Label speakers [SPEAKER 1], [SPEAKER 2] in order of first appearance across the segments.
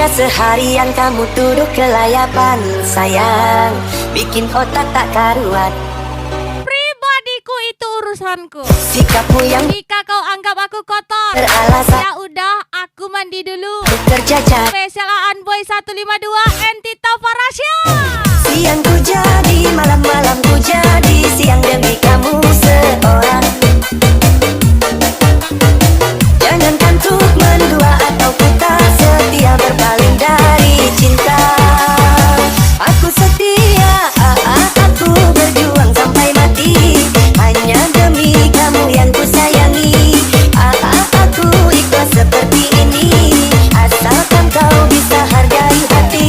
[SPEAKER 1] Kerja seharian kamu duduk kelayapan sayang, bikin otak tak karuan.
[SPEAKER 2] Pribadiku itu urusanku.
[SPEAKER 1] Sikapmu yang
[SPEAKER 2] Jika kau anggap aku kotor,
[SPEAKER 1] beralasan
[SPEAKER 2] ya udah aku mandi dulu.
[SPEAKER 1] kerja capek.
[SPEAKER 2] Spesial Boy 152 Entita Farasya.
[SPEAKER 1] Siang ku jadi, malam-malam ku jadi, siang demi kamu seorang. Jangankan untuk mendua atau kita setia berpaling dari cinta. Aku setia, aku berjuang sampai mati, hanya demi kamu yang ku sayangi. Aku ikhlas seperti ini, asalkan kau bisa hargai hati.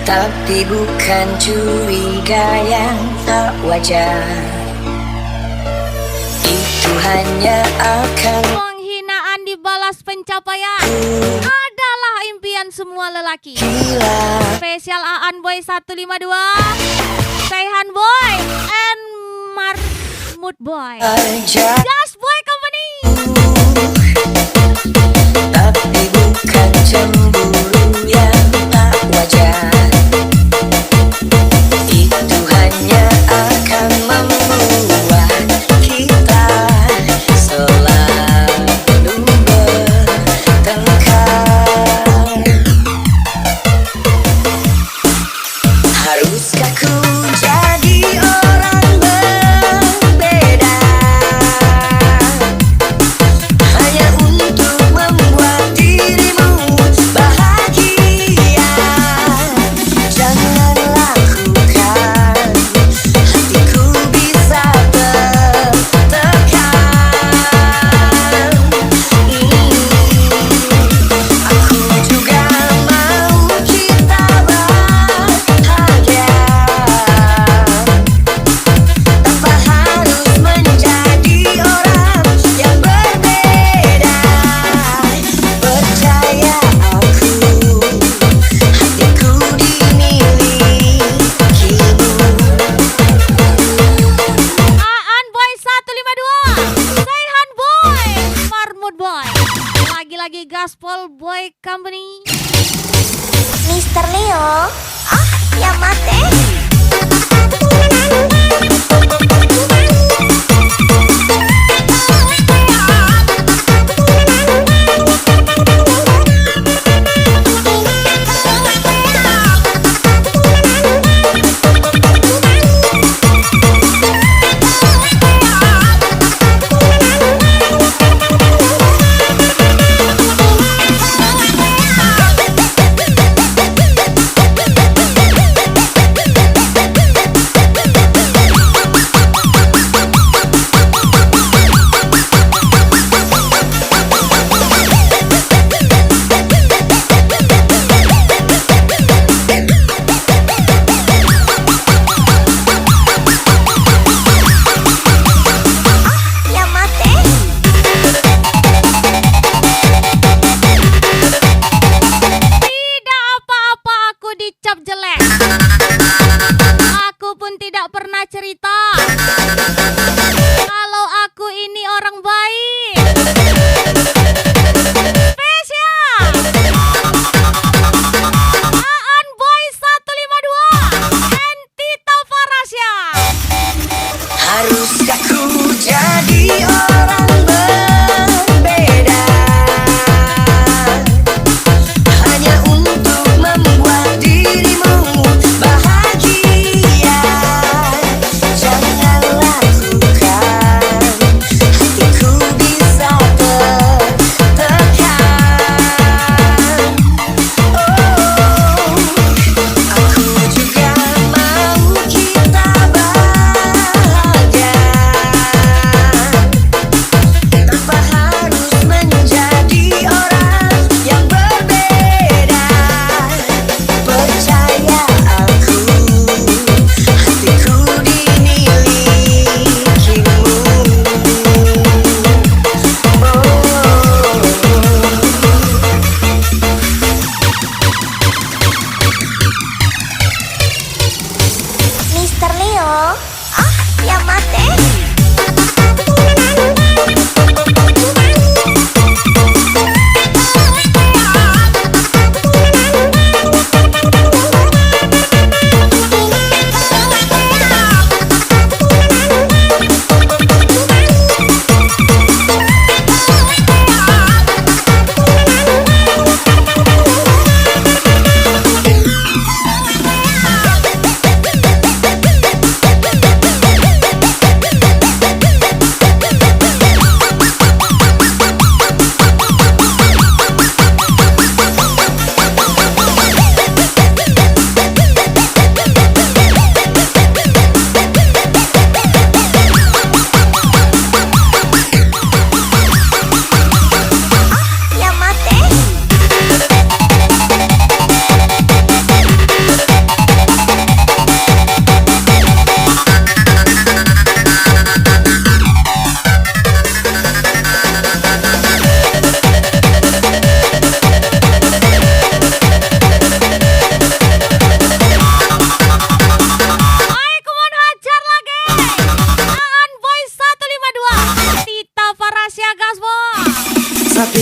[SPEAKER 1] Tapi bukan curiga yang tak wajar. Itu hanya akan
[SPEAKER 2] Penghinaan dibalas pencapaian adalah impian semua lelaki.
[SPEAKER 1] gila.
[SPEAKER 2] Spesial Aan Boy 152, Saihan Boy and Marmut Boy,
[SPEAKER 1] Aja,
[SPEAKER 2] Gas Boy Company.
[SPEAKER 1] tapi bukan cemburu yang tak wajar. Itu hanya akan membuat kita selalu bertengkar. Haruskah ku jadi orang berbeda hanya untuk membuat dirimu bahagia? Jangan lakukan, hatiku bisa tertekan. Aku juga mau kita bahagia tanpa harus menjadi orang yang berbeda. Percaya aku, hatiku dimilikimu.
[SPEAKER 2] Aan Boy 152, Saihan Boy, Marmut Boy, lagi-lagi Gaspol Boy Company.
[SPEAKER 1] Mister Leo, ya mate.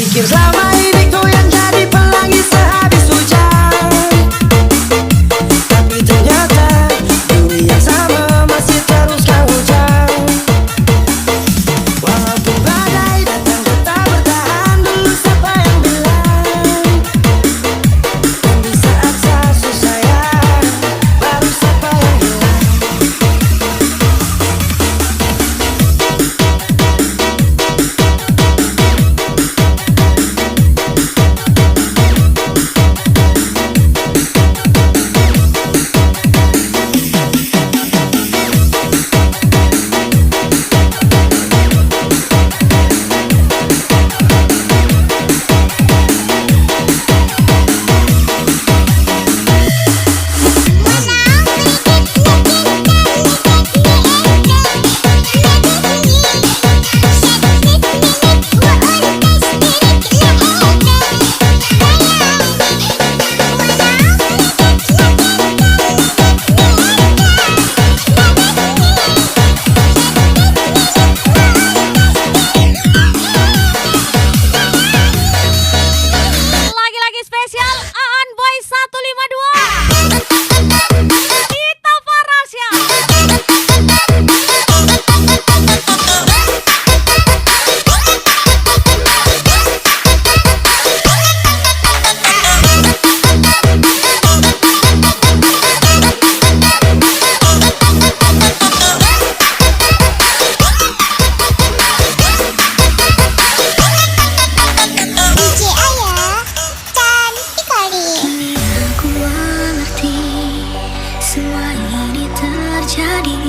[SPEAKER 3] Pikir selama ini kau yang jadi pelangi sehabis hujan, tapi ternyata bumi yang sama masih terus kau hujan. Walaupun badai datang tetap bertahan dulu, siapa yang bilang? Dan di saat saya susah baru siapa yang hilang?
[SPEAKER 2] Lagi-lagi spesial Aan Boy 152 Tita Farasya.
[SPEAKER 4] DJ Ayah, cantik kali. Aku mengerti semua ini terjadi,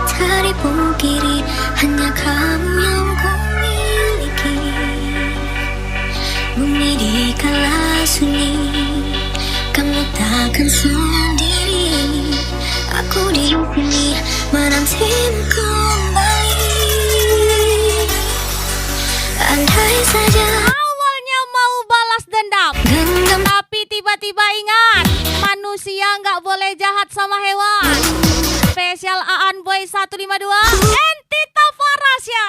[SPEAKER 4] tak dipungkiri hanya kamu yang ku miliki. Bumi di kala sunyi, kamu takkan sendiri. Aku di sini menantimu kembali. Andai saja
[SPEAKER 2] Awalnya mau balas dendam,
[SPEAKER 4] genggam
[SPEAKER 2] tapi tiba-tiba ingat manusia nggak boleh jahat sama hewan. Spesial Aan Boy 152 and Tita Farasya.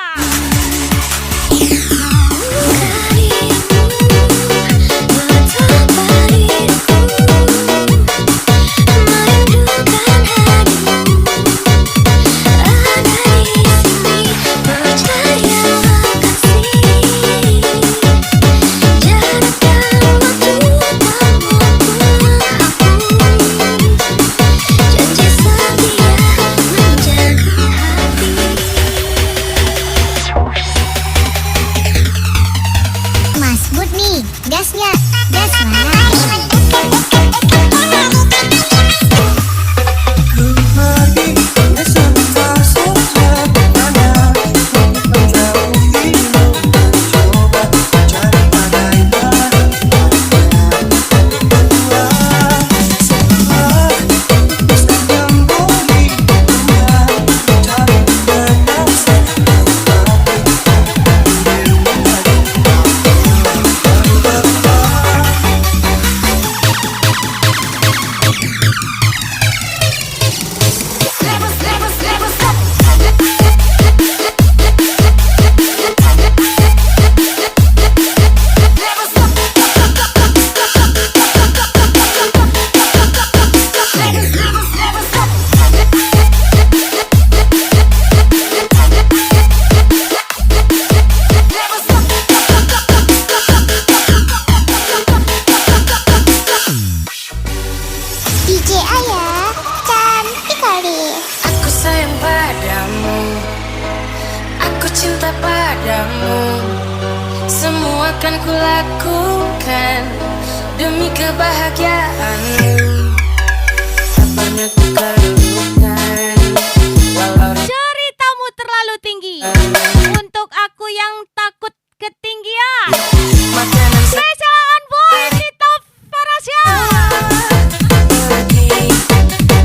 [SPEAKER 4] Mas Bud nih, gasnya, gas mana? DJ Ayah, cantik kali.
[SPEAKER 3] Aku sayang padamu, aku cinta padamu. Semua akan kulakukan demi kebahagiaanmu. Apanya ku lakukan, walau
[SPEAKER 2] Ceritamu terlalu tinggi untuk aku yang takut ketinggian.
[SPEAKER 3] makanan
[SPEAKER 2] Spesial Aan Boy Tita Farasya.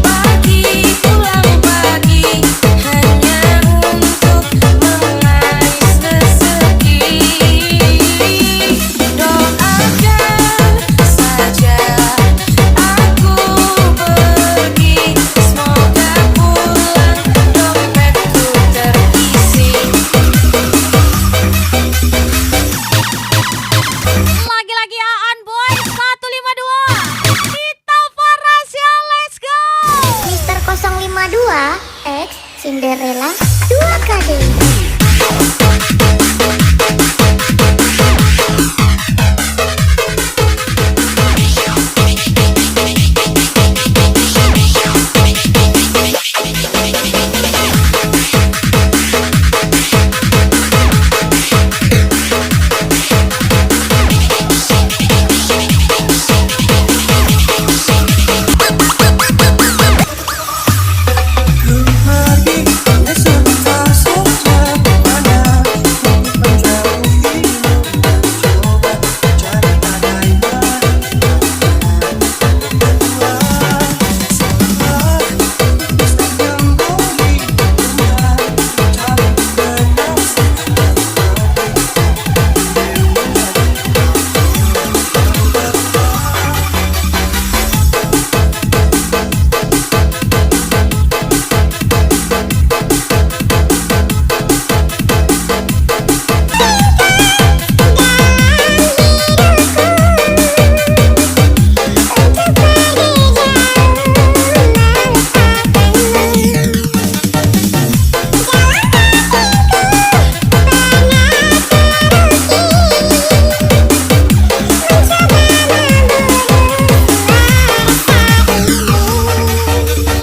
[SPEAKER 3] pagi pulang pagi hanya untuk mengais rezeki. Doakan saja aku pergi
[SPEAKER 4] Cinderella 2 kali.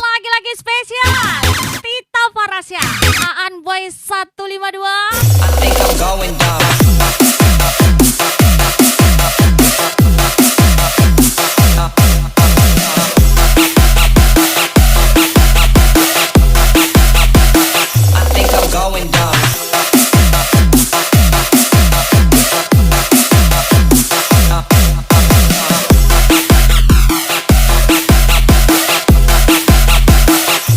[SPEAKER 2] Lagi-lagi spesial Tita Farasya, Aan Boy 152.
[SPEAKER 3] I think I'm going down. I think I'm going down.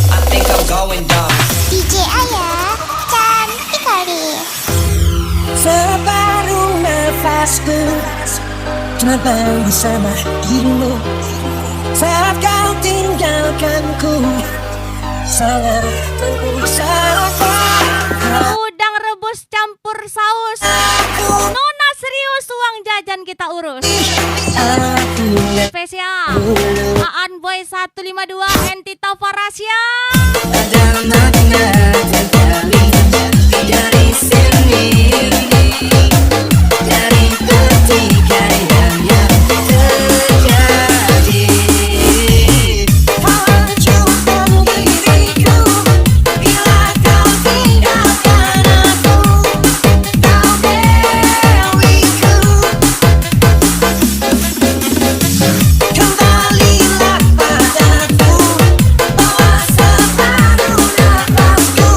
[SPEAKER 3] I think I'm going down.
[SPEAKER 4] DJ Ayah cantik kali.
[SPEAKER 3] Separuh nafasku terbang bersama dirimu saat kau tinggalkanku. Sangat terusah.
[SPEAKER 2] Udang rebus campur saus. Nona serius, uang jajan kita urus. Spesial Aan Boy 152 and Tita Farasya.
[SPEAKER 3] Dalam hatinya tergali dari sini, dari pertikaian yang terjadi. Hancurkan diriku bila kau tinggalkan aku, kau dewiku. Kembalilah padaku, bawa separuh nafasku,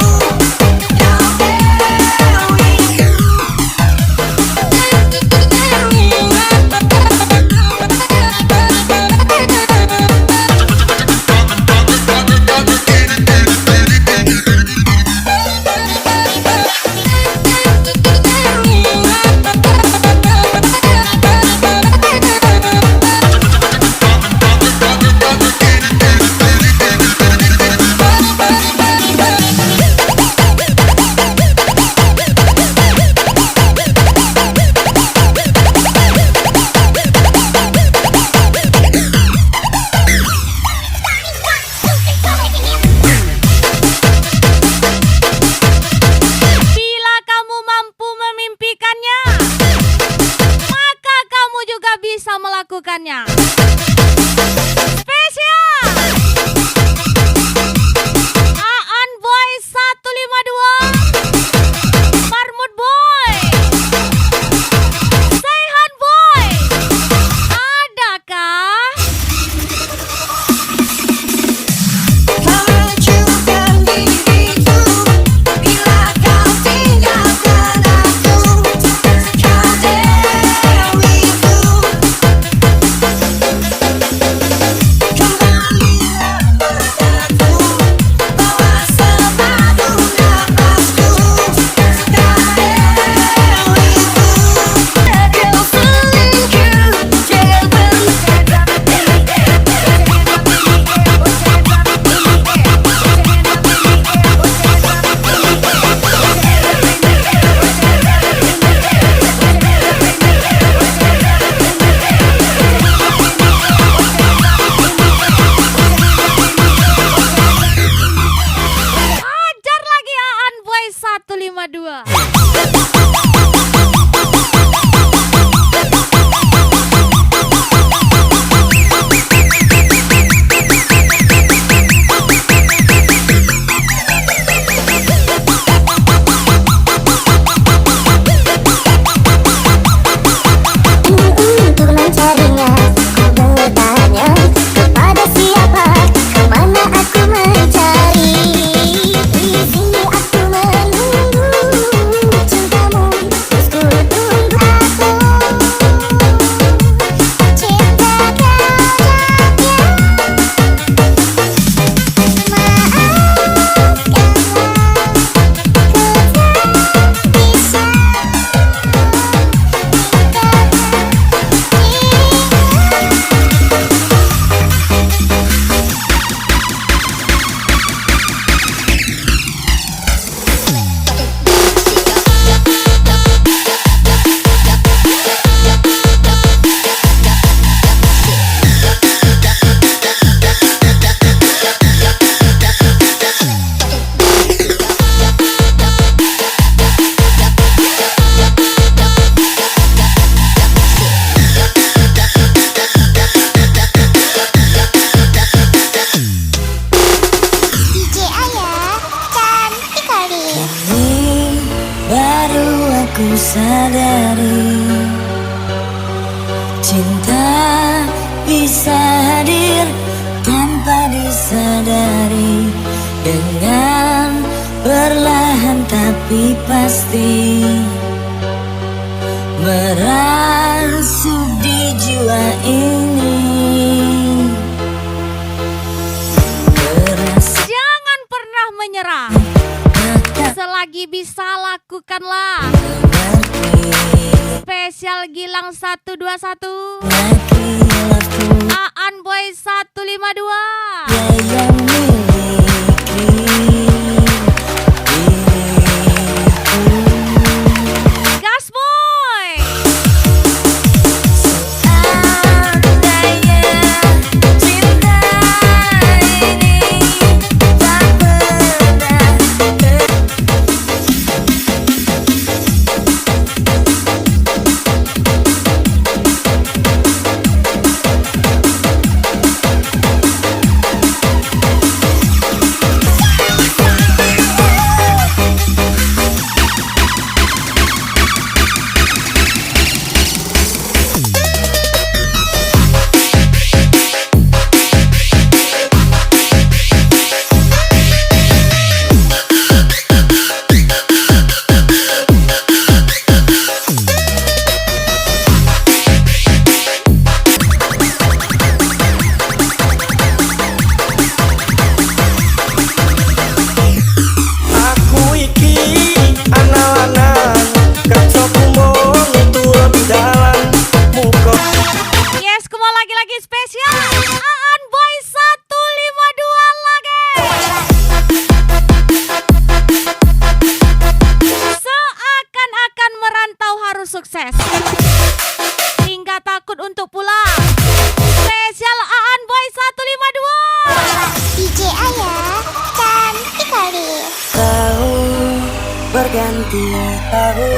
[SPEAKER 3] kau dewiku.
[SPEAKER 2] Bila kamu mampu memimpikannya, maka kamu juga bisa melakukannya. Spesial Aan Boy 152, Marmut Boy, Saihan Boy. Adakah
[SPEAKER 3] Hancurkan diriku bila kau tinggalkan aku, kau dewiku. sadari dengan perlahan tapi pasti merasuk di jiwa ini.
[SPEAKER 2] Jangan pernah menyerah. Selagi bisa lakukanlah. Spesial Gilang 121, Aan Boy 152.
[SPEAKER 3] Yang miliki
[SPEAKER 2] Gas Boy.
[SPEAKER 3] Seandainya cinta ini tak pernah
[SPEAKER 2] Yes, kembali lagi spesial Aan Boy 152 lagi. Seakan-akan merantau harus sukses hingga takut untuk pulang. Spesial Aan Boy 152.
[SPEAKER 4] DJ Ayah cantik kali.
[SPEAKER 3] tahun berganti tahun,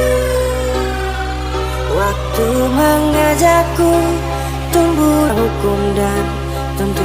[SPEAKER 3] waktu mengajakku tumbuh hukum dan tentu